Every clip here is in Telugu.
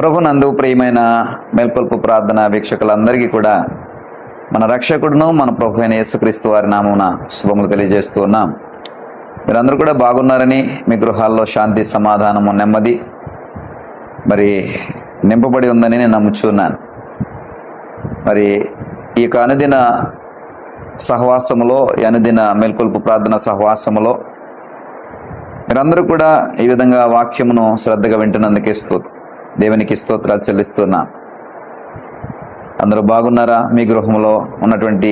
ప్రభునందు ప్రియమైన మేల్కొల్పు ప్రార్థన వీక్షకులందరికీ కూడా మన రక్షకుడును మన ప్రభు అయిన యేసుక్రీస్తు వారి నామమున శుభములు తెలియజేస్తూ ఉన్నాం. మీరందరూ కూడా బాగున్నారని, మీ గృహాల్లో శాంతి, సమాధానము, నెమ్మది మరి నింపబడి ఉందని నేను నమ్ముచున్నాను. మరి ఈ యొక్క అనుదిన సహవాసములో, ఈ అనుదిన మేల్కొల్పు ప్రార్థన సహవాసములో మీరందరూ కూడా ఈ విధంగా వాక్యమును శ్రద్ధగా వింటున్నందుకు దేవునికి స్తోత్రాలు చెల్లిస్తున్నా. అందరూ బాగున్నారా? మీ గృహంలో ఉన్నటువంటి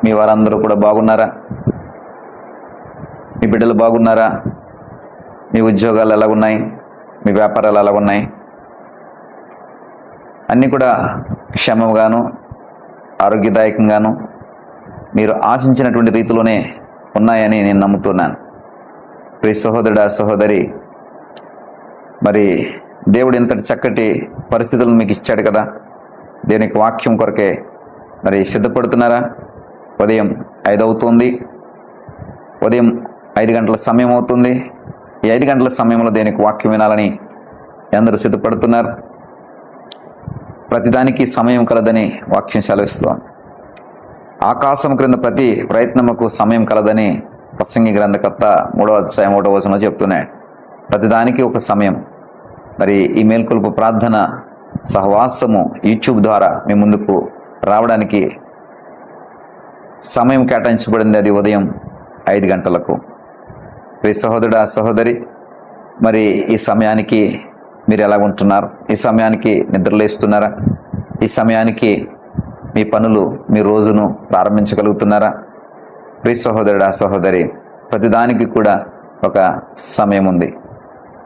మీ వారందరూ కూడా బాగున్నారా? మీ బిడ్డలు బాగున్నారా? మీ ఉద్యోగాలు ఎలాగున్నాయి? మీ వ్యాపారాలు ఎలాగున్నాయి? అన్నీ కూడా క్షేమంగాను ఆరోగ్యదాయకంగాను మీరు ఆశించినటువంటి రీతిలోనే ఉన్నాయని నేను నమ్ముతున్నాను. ప్రియ సహోదరుడా, సహోదరి, మరి దేవుడు ఇంతటి చక్కటి పరిస్థితులను మీకు ఇచ్చాడు కదా, దేవునికి వాక్యం కొరకే మరి సిద్ధపడుతున్నారా? ఉదయం 5 అవుతుంది, ఉదయం 5 గంటల సమయం అవుతుంది. ఈ 5 గంటల సమయంలో దేవునికి వాక్యం వినాలని అందరూ సిద్ధపడుతున్నారు. ప్రతిదానికి సమయం కలదని వాక్యం సెలవిస్తోంది. ఆకాశం క్రింద ప్రతి ప్రయత్నముకు సమయం కలదని ప్రసంగి గ్రంథకర్త 3వ అధ్యాయం 1వ వచనంలో చెప్తున్నాడు. ప్రతిదానికి ఒక సమయం. మరి ఈ మేల్కొల్పు ప్రార్థన సహవాసము యూట్యూబ్ ద్వారా మీ ముందుకు రావడానికి సమయం కేటాయించబడింది. అది ఉదయం 5 గంటలకు. ప్రియ సహోదరుడా, సహోదరి, మరి ఈ సమయానికి మీరు ఎలా ఉంటున్నారు? ఈ సమయానికి నిద్రలేస్తున్నారా? ఈ సమయానికి మీ పనులు, మీ రోజును ప్రారంభించగలుగుతున్నారా? ప్రియ సహోదరుడా, సహోదరి, ప్రతిదానికి కూడా ఒక సమయం ఉంది.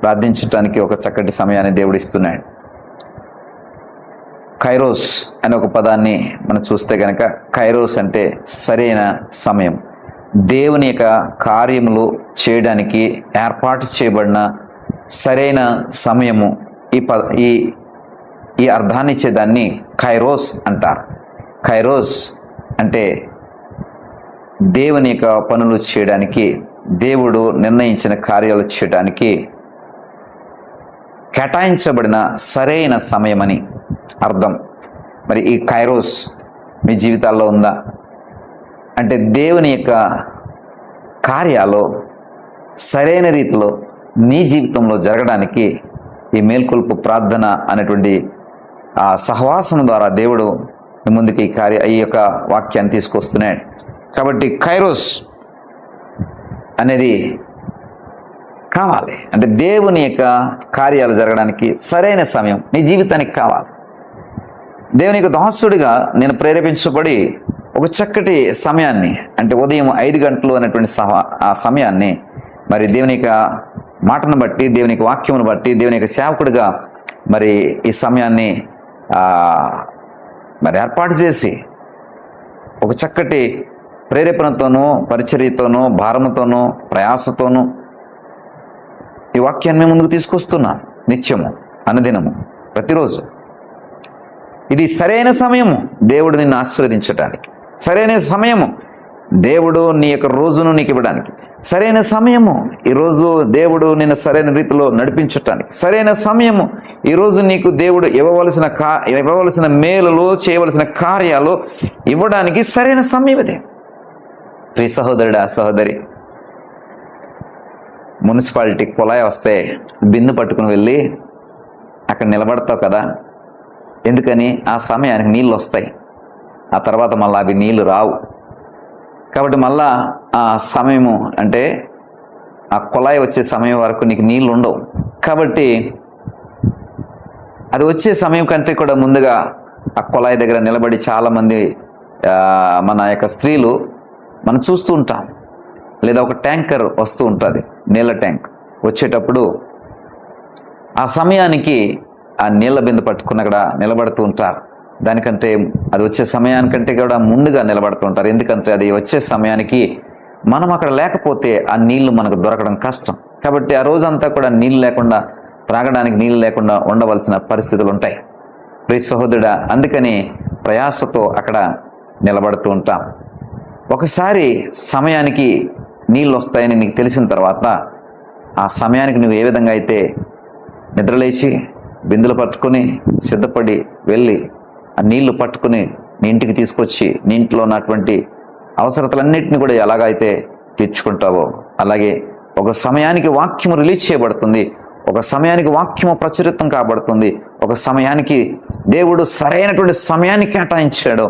ప్రార్థించటానికి ఒక చక్కటి సమయాన్ని దేవుడు ఇస్తున్నాడు. కైరోస్ అనే ఒక పదాన్ని మనం చూస్తే కనుక, కైరోస్ అంటే సరైన సమయం, దేవుని యొక్క కార్యములు చేయడానికి ఏర్పాటు చేయబడిన సరైన సమయము. ఈ అర్థాన్ని ఇచ్చేదాన్ని కైరోస్ అంటారు. కైరోస్ అంటే దేవుని యొక్క పనులు చేయడానికి, దేవుడు నిర్ణయించిన కార్యాలు చేయడానికి కేటాయించబడిన సరైన సమయమని అర్థం. మరి ఈ కైరోస్ మీ జీవితాల్లో ఉందా? అంటే దేవుని యొక్క కార్యాలు సరైన రీతిలో మీ జీవితంలో జరగడానికి ఈ మేల్కొల్పు ప్రార్థన అనేటువంటి ఆ సహవాసం ద్వారా దేవుడు మీ ముందుకు ఈ యొక్క వాక్యాన్ని తీసుకొస్తున్నాడు. కాబట్టి కైరోస్ అనేది కావాలి. అంటే దేవుని యొక్క కార్యాలు జరగడానికి సరైన సమయం నీ జీవితానికి కావాలి. దేవుని యొక్క దాసుడిగా నేను ప్రేరేపించబడి ఒక చక్కటి సమయాన్ని, అంటే ఉదయం 5 గంటలు అనేటువంటి ఆ సమయాన్ని మరి దేవుని యొక్క మాటను బట్టి, దేవుని యొక్క వాక్యమును బట్టి, దేవుని యొక్క సేవకుడిగా మరి ఈ సమయాన్ని మరి ఏర్పాటు చేసి ఒక చక్కటి ప్రేరేపణతోనూ, పరిచర్యతోనూ, భారముతోనూ, ప్రయాసతోనూ ఈ వాక్యాన్ని ముందుకు తీసుకొస్తున్నాను. నిత్యము, అనుదినము, ప్రతిరోజు. ఇది సరైన సమయము దేవుడు నిన్ను ఆశీర్వదించడానికి, సరైన సమయము దేవుడు నీ యొక్క రోజును నీకు ఇవ్వడానికి, సరైన సమయము ఈరోజు దేవుడు నిన్ను సరైన రీతిలో నడిపించటానికి, సరైన సమయము ఈరోజు నీకు దేవుడు ఇవ్వవలసిన మేలులు, చేయవలసిన కార్యాలు ఇవ్వడానికి సరైన సమయం ఇది. ప్రియ సహోదరుడా, సహోదరి, మున్సిపాలిటీ కుళాయి వస్తే బిన్ను పట్టుకుని వెళ్ళి అక్కడ నిలబడతావు కదా. ఎందుకని? ఆ సమయానికి నీళ్ళు వస్తాయి, ఆ తర్వాత మళ్ళీ అవి నీళ్ళు రావు. కాబట్టి మళ్ళా ఆ సమయము, అంటే ఆ కుళాయి వచ్చే సమయం వరకు నీకు నీళ్ళు ఉండవు. కాబట్టి అది వచ్చే సమయం కంటే కూడా ముందుగా ఆ కుళాయి దగ్గర నిలబడి చాలామంది మన యొక్క స్త్రీలు మనం చూస్తూ ఉంటాం. లేదా ఒక ట్యాంకర్ వస్తూ ఉంటుంది, నీళ్ళ ట్యాంక్ వచ్చేటప్పుడు ఆ సమయానికి ఆ నీళ్ళ బిందె పట్టుకుని అక్కడ నిలబడుతూ ఉంటారు. దానికంటే అది వచ్చే సమయానికంటే కూడా ముందుగా నిలబడుతూ ఉంటారు. ఎందుకంటే అది వచ్చే సమయానికి మనం అక్కడ లేకపోతే ఆ నీళ్లు మనకు దొరకడం కష్టం. కాబట్టి ఆ రోజంతా కూడా నీళ్ళు లేకుండా, త్రాగడానికి నీళ్ళు లేకుండా ఉండవలసిన పరిస్థితులు ఉంటాయి. ప్రియ సహోదరుడా, అందుకని ప్రయాసతో అక్కడ నిలబడుతూ ఉంటాం. ఒకసారి సమయానికి నీళ్ళు వస్తాయని నీకు తెలిసిన తర్వాత ఆ సమయానికి నువ్వు ఏ విధంగా అయితే నిద్రలేచి బిందెలు పట్టుకొని సిద్ధపడి వెళ్ళి ఆ నీళ్లు పట్టుకుని నీ ఇంటికి తీసుకొచ్చి నీ ఇంట్లో ఉన్నటువంటి అవసరతలన్నింటినీ కూడా ఎలాగైతే తీర్చుకుంటావో అలాగే ఒక సమయానికి వాక్యము రిలీజ్ చేయబడుతుంది, ఒక సమయానికి వాక్యము ప్రచురితం కాబడుతుంది, ఒక సమయానికి దేవుడు సరైనటువంటి సమయాన్ని కేటాయించాడు,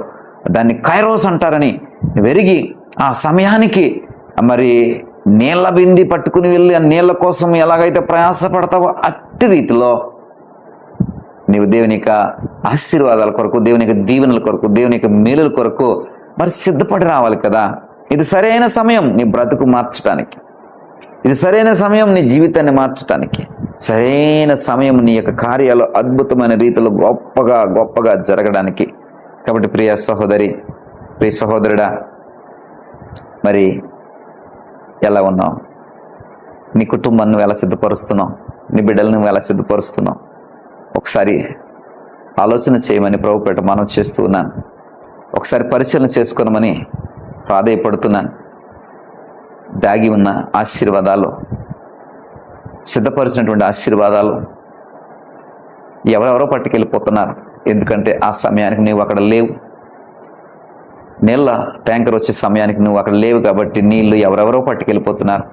దాన్ని కైరోస్ అంటారని వెరిగి ఆ సమయానికి మరి నీళ్ళ బింది పట్టుకుని వెళ్ళి ఆ నీళ్ళ కోసం ఎలాగైతే ప్రయాసపడతావో అట్టి రీతిలో నీవు దేవుని యొక్క ఆశీర్వాదాల కొరకు, దేవుని యొక్క దీవెనల కొరకు, దేవుని యొక్క మేలుల కొరకు మరి సిద్ధపడి రావాలి కదా. ఇది సరైన సమయం నీ బ్రతుకు మార్చడానికి, ఇది సరైన సమయం నీ జీవితాన్ని మార్చడానికి, సరైన సమయం నీ యొక్క కార్యాలు అద్భుతమైన రీతిలో గొప్పగా జరగడానికి. కాబట్టి ప్రియ సహోదరి, ప్రియ సహోదరుడా, మరి ఎలా ఉన్నావు? నీ కుటుంబాన్ని నువ్వు ఎలా సిద్ధపరుస్తున్నావు? నీ బిడ్డలను నువ్వు ఎలా సిద్ధపరుస్తున్నావు? ఒకసారి ఆలోచన చేయమని ప్రభుపేట మనం చేస్తూ ఉన్నాను. ఒకసారి పరిశీలన చేసుకోనమని ప్రాధేయపడుతున్నాను. దాగి ఉన్న ఆశీర్వాదాలు, సిద్ధపరిచినటువంటి ఆశీర్వాదాలు ఎవరెవరో పట్టుకెళ్ళిపోతున్నారు. ఎందుకంటే ఆ సమయానికి నువ్వు అక్కడ లేవు. నీళ్ళ ట్యాంకర్ వచ్చే సమయానికి నువ్వు అక్కడ లేవు కాబట్టి నీళ్లు ఎవరెవరో పట్టుకెళ్ళిపోతున్నారు.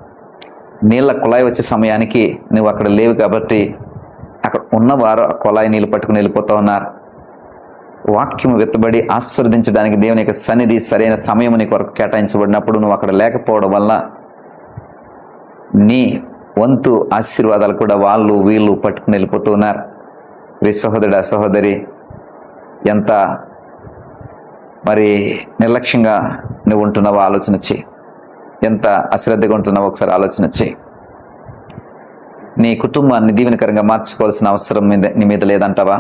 నీళ్ళ కుళాయి వచ్చే సమయానికి నువ్వు అక్కడ లేవు కాబట్టి అక్కడ ఉన్నవారు కుళాయి నీళ్ళు పట్టుకుని వెళ్ళిపోతూ ఉన్నారు. వాక్యము వెత్తబడి ఆశీర్వదించడానికి దేవుని యొక్క సన్నిధి సరైన సమయం నీ కొరకు కేటాయించబడినప్పుడు నువ్వు అక్కడ లేకపోవడం వల్ల నీ వంతు ఆశీర్వాదాలు కూడా వాళ్ళు వీళ్ళు పట్టుకుని వెళ్ళిపోతూ ఉన్నారు. ప్రియ సహోదరుడా, సహోదరి, ఎంత మరి నిర్లక్ష్యంగా నువ్వు ఉంటున్నావో ఆలోచన చేయి. ఎంత అశ్రద్ధగా ఉంటున్నావో ఒకసారి ఆలోచన చేయి. నీ కుటుంబాన్ని దీవెనకరంగా మార్చుకోవాల్సిన అవసరం నీ మీద లేదంటావా?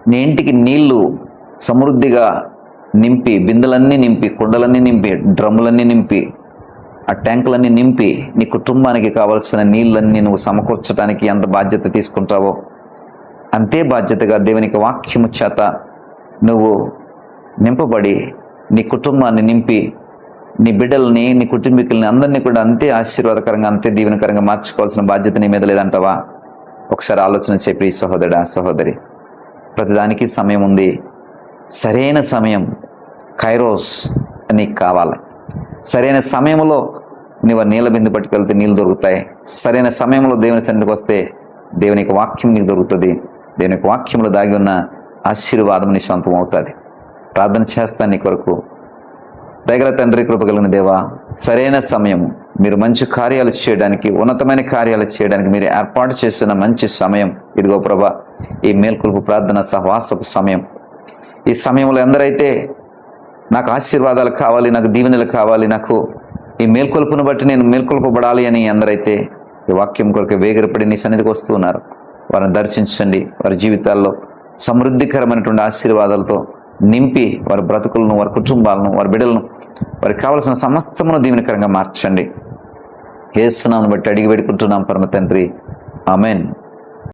నీ ఇంటికి నీళ్లు సమృద్ధిగా నింపి, బిందెలన్నీ నింపి, కుండలన్నీ నింపి, డ్రమ్ములన్నీ నింపి, ఆ ట్యాంకులన్నీ నింపి నీ కుటుంబానికి కావాల్సిన నీళ్ళన్నీ నువ్వు సమకూర్చడానికి ఎంత బాధ్యత తీసుకుంటావో అంతే బాధ్యతగా దేవునికి వాక్యము చేత నువ్వు నింపబడి నీ కుటుంబాన్ని నింపి, నీ బిడ్డల్ని, నీ కుటుంబీకుల్ని అందరినీ కూడా అంతే ఆశీర్వాదకరంగా, అంతే దీవెనకరంగా మార్చుకోవాల్సిన బాధ్యత నీ మీద లేదంటావా? ఒకసారి ఆలోచన చెప్పి సహోదరుడా, సహోదరి, ప్రతిదానికి సమయం ఉంది. సరైన సమయం కైరోస్ నీకు కావాలి. సరైన సమయంలో నువ్వు నీళ్ళ బిందు పట్టుకెళ్తే నీళ్ళు దొరుకుతాయి. సరైన సమయంలో దేవుని సన్నిధికి వస్తే దేవునికి వాక్యం నీకు దొరుకుతుంది. దేవునికి వాక్యంలో దాగి ఉన్న ఆశీర్వాదం నీ సొంతం అవుతుంది. ప్రార్థన చేస్తాను నీ కొరకు. దయగల తండ్రి, కృపగలిగిన దేవా, సరైన సమయం మీరు మంచి కార్యాలు చేయడానికి, ఉన్నతమైన కార్యాలు చేయడానికి మీరు ఏర్పాటు చేసిన మంచి సమయం ఇదిగో ప్రభా, ఈ మేల్కొలుపు ప్రార్థన సహవాసపు సమయం. ఈ సమయంలో ఎందరైతే నాకు ఆశీర్వాదాలు కావాలి, నాకు దీవెనలు కావాలి, నాకు ఈ మేల్కొలుపును బట్టి నేను మేల్కొల్పబడాలి అని ఎందరైతే ఈ వాక్యం కొరకు వేగిరపడి నీ సన్నిధికి వస్తూ ఉన్నారు, వారిని దర్శించండి. వారి జీవితాల్లో సమృద్ధికరమైనటువంటి ఆశీర్వాదాలతో నింపి వారి బ్రతుకులను, వారి కుటుంబాలను, వారి బిడ్డలను, వారికి కావలసిన సమస్తమును దీవెనకరంగా మార్చండి. యేసు నామమును బట్టి అడిగి వేడుకుంటున్నాం పరమ తండ్రి, ఆమెన్.